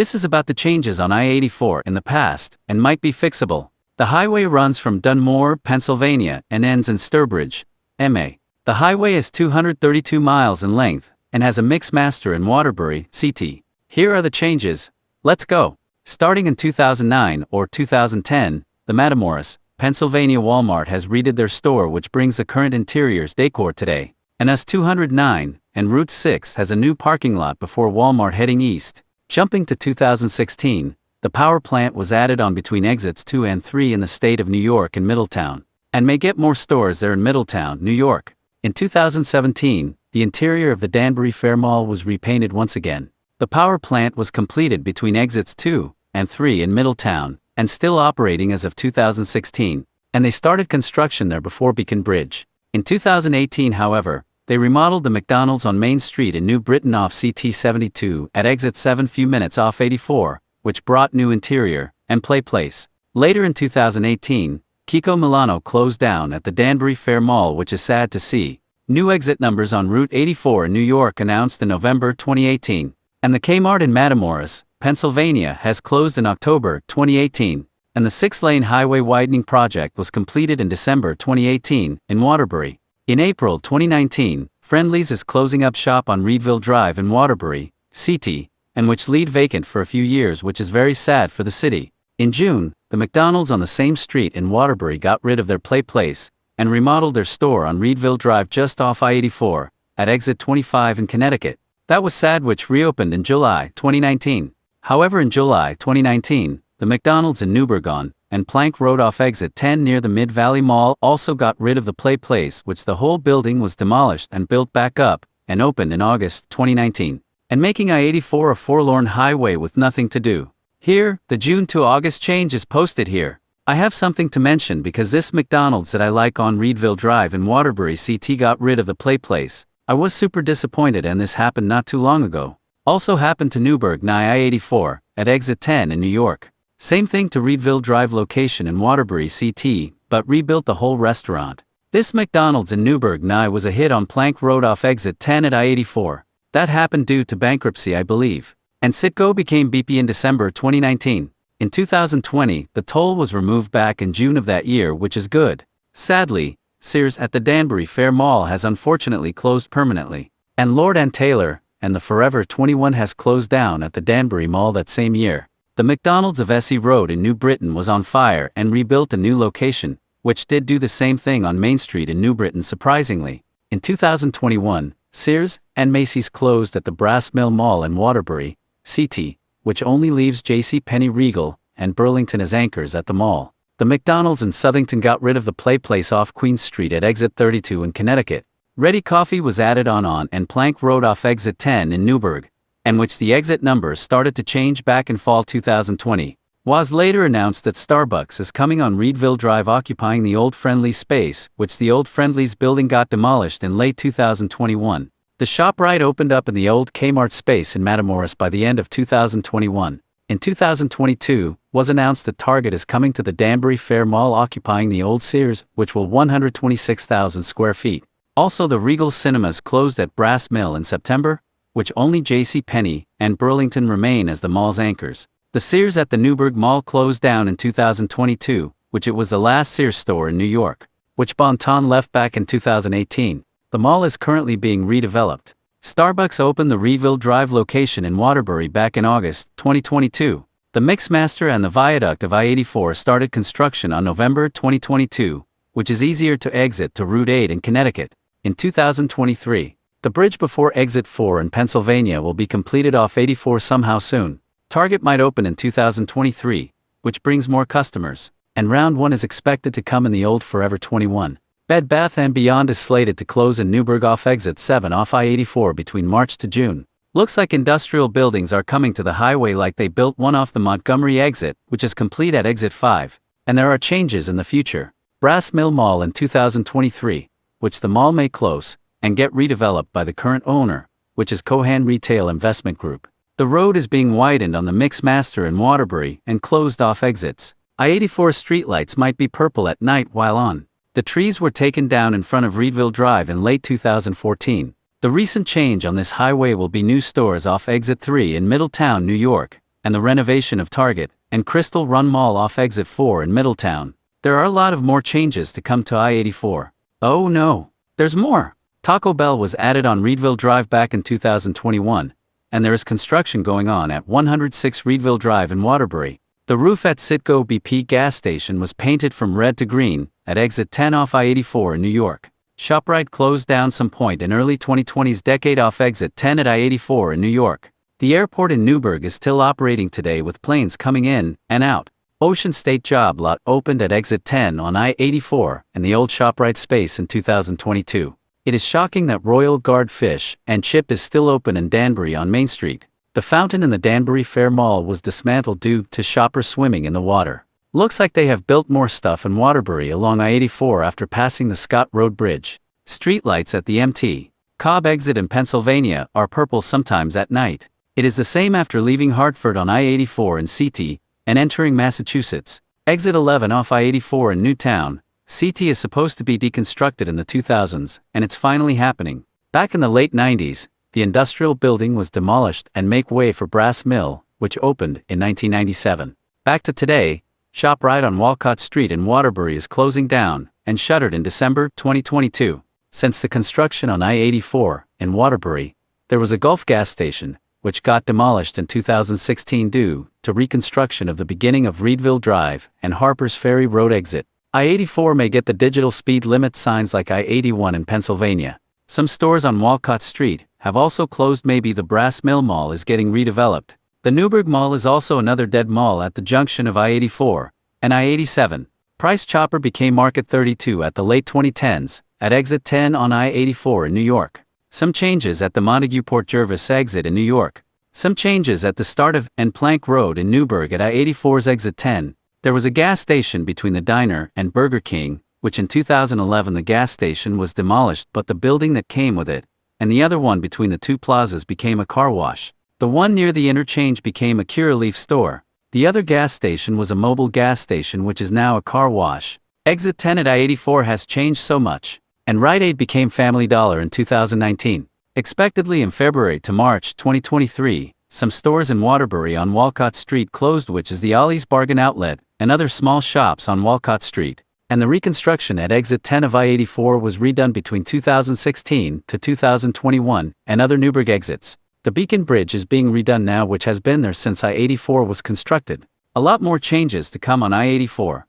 This is about the changes on I-84 in the past, and might be fixable. The highway runs from Dunmore, Pennsylvania, and ends in Sturbridge, MA. The highway is 232 miles in length, and has a mixmaster in Waterbury, CT. Here are the changes. Let's go. Starting in 2009 or 2010, the Matamoros, Pennsylvania Walmart has redid their store, which brings the current interior's decor today. And US 209 and Route 6 has a new parking lot before Walmart heading east. Jumping to 2016, the power plant was added on between exits 2 and 3 in the state of New York and Middletown, and may get more stores there in Middletown, New York. In 2017, the interior of the Danbury Fair Mall was repainted once again. The power plant was completed between exits 2 and 3 in Middletown, and still operating as of 2016, and they started construction there before Beacon Bridge. In 2018, however, they remodeled the McDonald's on Main Street in New Britain off CT 72 at exit 7 few minutes off 84, which brought new interior and play place. Later in 2018, Kiko Milano closed down at the Danbury Fair Mall, which is sad to see. New exit numbers on Route 84 in New York announced in November 2018, and the Kmart in Matamoros, Pennsylvania has closed in October 2018, and the 6-lane highway widening project was completed in December 2018 in Waterbury. In April 2019, Friendly's is closing up shop on Reedville Drive in Waterbury, CT, and which laid vacant for a few years, which is very sad for the city. In June, the McDonald's on the same street in Waterbury got rid of their play place and remodeled their store on Reedville Drive just off I-84 at exit 25 in Connecticut. That was sad, which reopened in July 2019. However, in July 2019, the McDonald's in Newburgh and Plank Road off exit 10 near the Mid-Valley Mall also got rid of the play place, which the whole building was demolished and built back up, and opened in August 2019, and making I-84 a forlorn highway with nothing to do. Here, the June to August change is posted here. I have something to mention because this McDonald's that I like on Reedville Drive in Waterbury CT got rid of the play place. I was super disappointed, and this happened not too long ago. Also happened to Newburgh nigh I-84 at exit 10 in New York. Same thing to Reedville Drive location in Waterbury CT, but rebuilt the whole restaurant. This McDonald's in Newburgh nigh was a hit on Plank Road off exit 10 at I-84. That happened due to bankruptcy, I believe. And Citgo became BP in December 2019. In 2020, the toll was removed back in June of that year, which is good. Sadly, Sears at the Danbury Fair Mall has unfortunately closed permanently. And Lord & Taylor and the Forever 21 has closed down at the Danbury Mall that same year. The McDonald's of SE Road in New Britain was on fire and rebuilt a new location, which did do the same thing on Main Street in New Britain surprisingly. In 2021, Sears and Macy's closed at the Brass Mill Mall in Waterbury, CT, which only leaves JCPenney, Regal, and Burlington as anchors at the mall. The McDonald's in Southington got rid of the play place off Queen Street at exit 32 in Connecticut. Ready Coffee was added on and Plank Road off exit 10 in Newburgh, and which the exit numbers started to change back in fall 2020. Was later announced that Starbucks is coming on Reedville Drive, occupying the old Friendly's space, which the old Friendly's building got demolished in late 2021. The ShopRite opened up in the old Kmart space in Matamoros by the end of 2021. In 2022, was announced that Target is coming to the Danbury Fair Mall, occupying the old Sears, which will 126,000 square feet. Also, the Regal Cinemas closed at Brass Mill in September, which only JCPenney and Burlington remain as the mall's anchors. The Sears at the Newburgh Mall closed down in 2022, which it was the last Sears store in New York, which Bon-Ton left back in 2018. The mall is currently being redeveloped. Starbucks opened the Reedville Drive location in Waterbury back in August 2022. The Mixmaster and the viaduct of I-84 started construction on November 2022, which is easier to exit to Route 8 in Connecticut. In 2023, the bridge before exit 4 in Pennsylvania will be completed off 84 somehow soon. Target might open in 2023, which brings more customers, and round 1 is expected to come in the old Forever 21. Bed Bath & Beyond is slated to close in Newburgh off exit 7 off I-84 between March to June. Looks like industrial buildings are coming to the highway, like they built one off the Montgomery exit, which is complete at exit 5, and there are changes in the future. Brass Mill Mall in 2023, which the mall may close and get redeveloped by the current owner, which is Cohan Retail Investment Group. The road is being widened on the Mixmaster in Waterbury and closed off exits. I-84 streetlights might be purple at night while on. The trees were taken down in front of Reedville Drive in late 2014. The recent change on this highway will be new stores off exit 3 in Middletown, New York, and the renovation of Target and Crystal Run Mall off Exit 4 in Middletown. There are a lot of more changes to come to I-84. Oh no, there's more! Taco Bell was added on Reedville Drive back in 2021, and there is construction going on at 106 Reedville Drive in Waterbury. The roof at Citgo BP gas station was painted from red to green at Exit 10 off I-84 in New York. ShopRite closed down some point in early 2020's decade off Exit 10 at I-84 in New York. The airport in Newburgh is still operating today with planes coming in and out. Ocean State Job Lot opened at Exit 10 on I-84 and the old ShopRite space in 2022. It is shocking that Royal Guard Fish and Chip is still open in Danbury on Main Street. The fountain in the Danbury Fair Mall was dismantled due to shoppers swimming in the water. Looks like they have built more stuff in Waterbury along I-84 after passing the Scott Road Bridge. Streetlights at the MT Cobb exit in Pennsylvania are purple sometimes at night. It is the same after leaving Hartford on I-84 in CT and entering Massachusetts. Exit 11 off I-84 in Newtown. CT is supposed to be deconstructed in the 2000s, and it's finally happening. Back in the late 90s, the industrial building was demolished and make way for Brass Mill, which opened in 1997. Back to today, ShopRite on Walcott Street in Waterbury is closing down and shuttered in December 2022. Since the construction on I-84 in Waterbury, there was a Gulf gas station, which got demolished in 2016 due to reconstruction of the beginning of Reedville Drive and Harper's Ferry Road exit. I-84 may get the digital speed limit signs like I-81 in Pennsylvania. Some stores on Walcott Street have also closed. Maybe the Brass Mill Mall is getting redeveloped. The Newburgh Mall is also another dead mall at the junction of I-84 and I-87. Price Chopper became Market 32 at the late 2010s at Exit 10 on I-84 in New York. Some changes at the Montague-Port Jervis exit in New York. Some changes at the start of and Plank Road in Newburgh at I-84's Exit 10. There was a gas station between the diner and Burger King, which in 2011 the gas station was demolished, but the building that came with it, and the other one between the two plazas, became a car wash. The one near the interchange became a Curaleaf store. The other gas station was a mobile gas station, which is now a car wash. Exit 10 at I-84 has changed so much. And Rite Aid became Family Dollar in 2019. Expectedly in February to March 2023, some stores in Waterbury on Walcott Street closed, which is the Ollie's Bargain Outlet, and other small shops on Walcott Street. And the reconstruction at Exit 10 of I-84 was redone between 2016 to 2021, and other Newburgh exits. The Beacon Bridge is being redone now, which has been there since I-84 was constructed. A lot more changes to come on I-84.